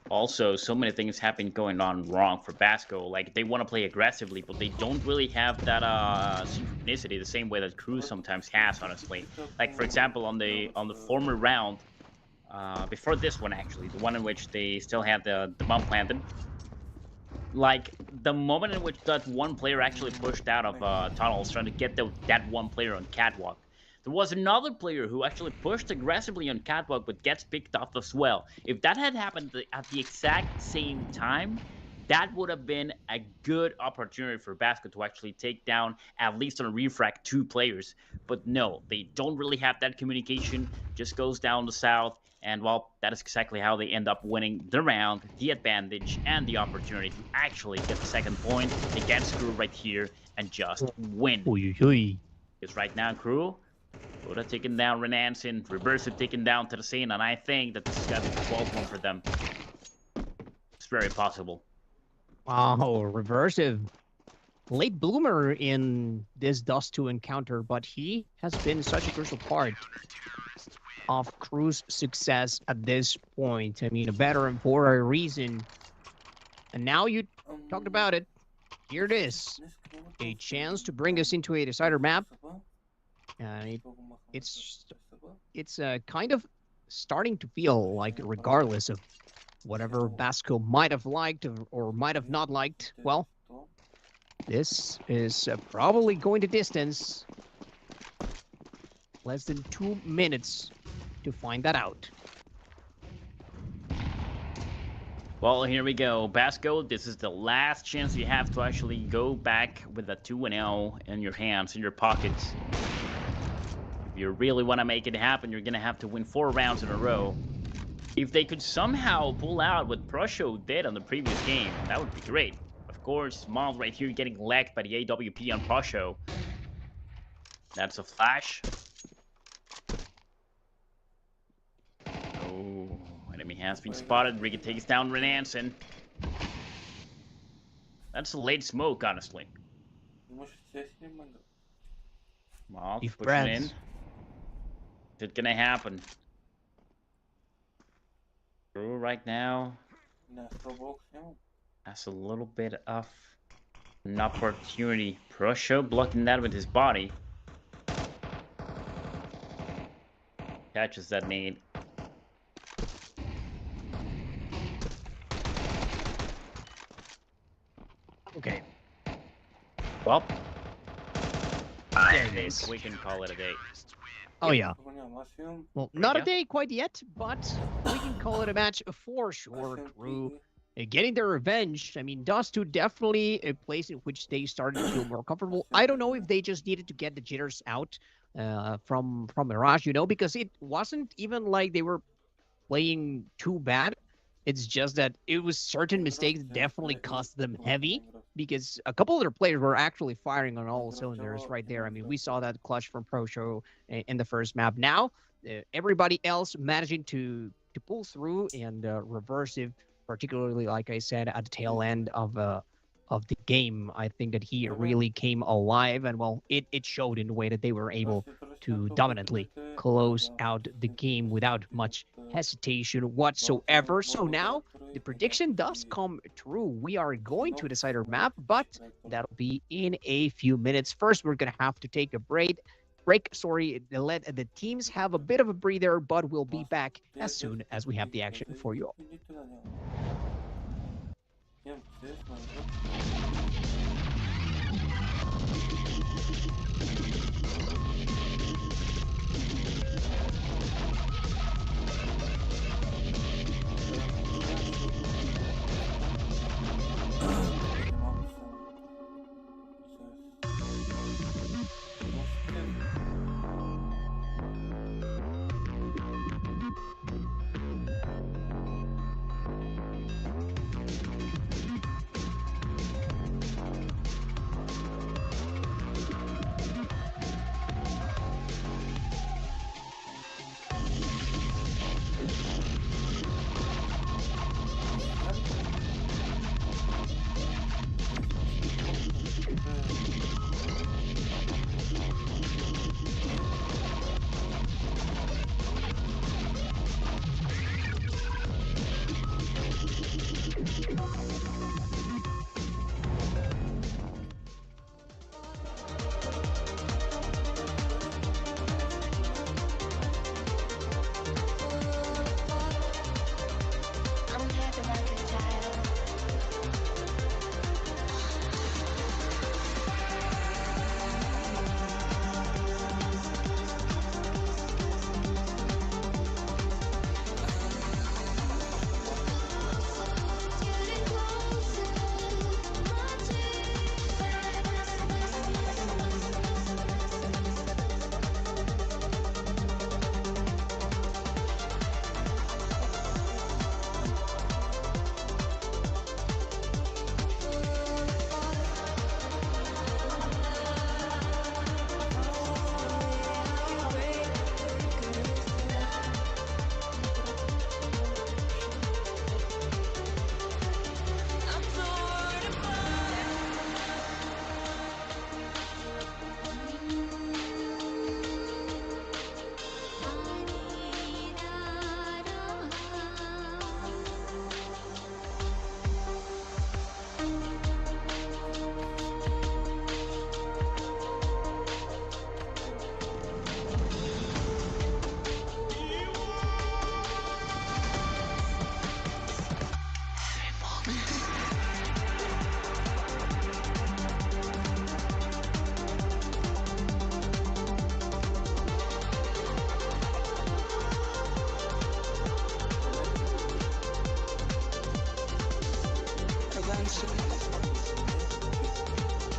Also, so many things have been going on wrong for Basco. Like, they want to play aggressively, but they don't really have that synchronicity the same way that Crew sometimes has, honestly. Like, for example, on the former round, before this one, actually, the one in which they still had the bomb planted, like, the moment in which that one player actually pushed out of tunnels trying to get that one player on catwalk, there was another player who actually pushed aggressively on catwalk but gets picked off as well. If that had happened at the exact same time, that would have been a good opportunity for Basco to actually take down, at least on a refrag, 2 players. But no, they don't really have that communication. Just goes down the south. And, well, that is exactly how they end up winning the round, the advantage, and the opportunity to actually get the 2nd point against Crew right here and just win. Because right now, Crew would have taken down Renanson, Reversive taken down to the scene, and I think that this is going to be the 12th one for them. It's very possible. Wow, Reversive. Late bloomer in this Dust 2 encounter, but he has been such a crucial part of Crew's success at this point. I mean, a veteran for a reason. And now you talked about it. Here it is. A chance to bring us into a decider map. It's kind of starting to feel like, regardless of whatever Vasco might have liked or might have not liked, well, this is probably going to distance. Less than 2 minutes to find that out. Well, here we go. Basco, this is the last chance you have to actually go back with a 2-0 in your hands, in your pockets. If you really want to make it happen, you're going to have to win 4 rounds in a row. If they could somehow pull out what Prosho did on the previous game, that would be great. Of course, Mom right here getting legged by the AWP on Prosho. That's a flash. Oh, enemy has been spotted. Riga takes down Renanson. That's a late smoke, honestly. Well, pushing in. Is it gonna happen? Through right now. That's a little bit of an opportunity. Prosho blocking that with his body. Catches that nade. Okay. Well, there it is. We can call it a day. Oh, yeah. Well, not a day quite yet, but we can call it a match for sure. Crew getting their revenge. I mean, Dust2 definitely a place in which they started to feel more comfortable. I don't know if they just needed to get the jitters out from Mirage, you know, because it wasn't even like they were playing too bad. It's just that it was certain mistakes definitely cost them heavy, because a couple of their players were actually firing on all cylinders right there. I mean, we saw that clutch from Prosho in the first map. Now, everybody else managing to pull through and reverse it, particularly, like I said, at the tail end of the game. I think that he really came alive, and well, it showed in the way that they were able to dominantly close out the game without much hesitation whatsoever. So now the prediction does come true. We are going to decide our map, but that'll be in a few minutes. First, we're gonna have to take a break. Let the teams have a bit of a breather, but we'll be back as soon as we have the action for you all.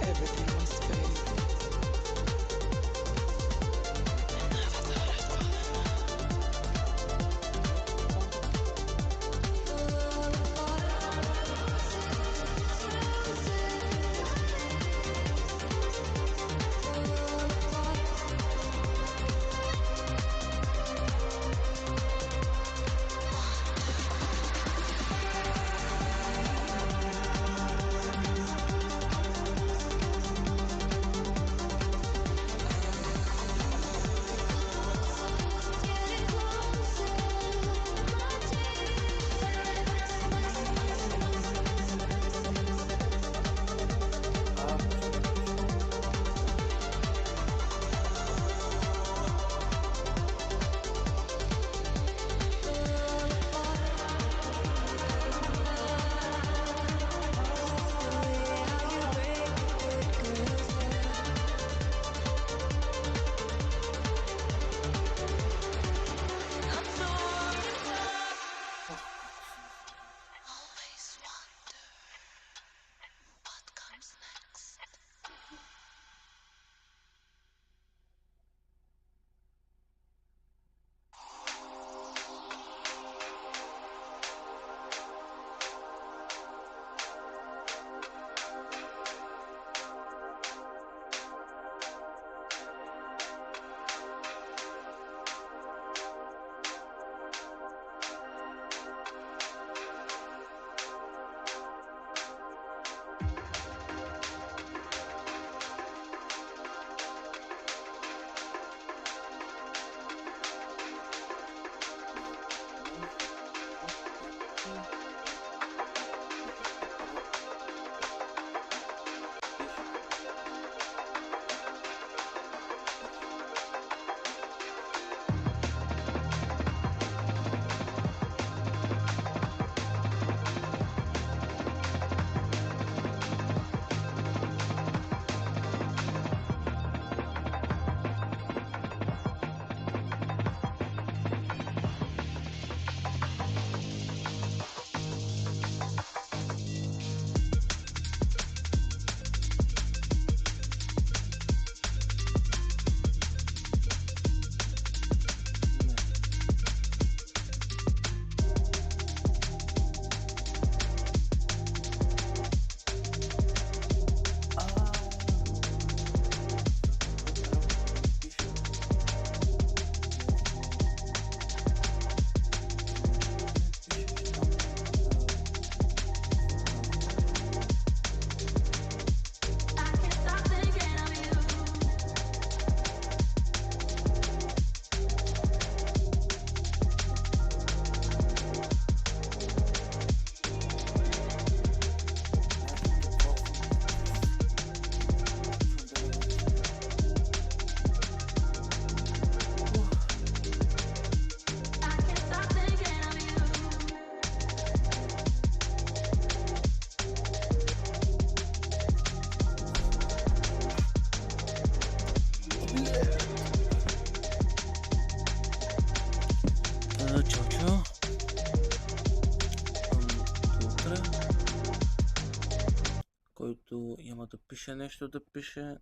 Everything was fake. Чао. Утре. Който има да пише нещо, да пише.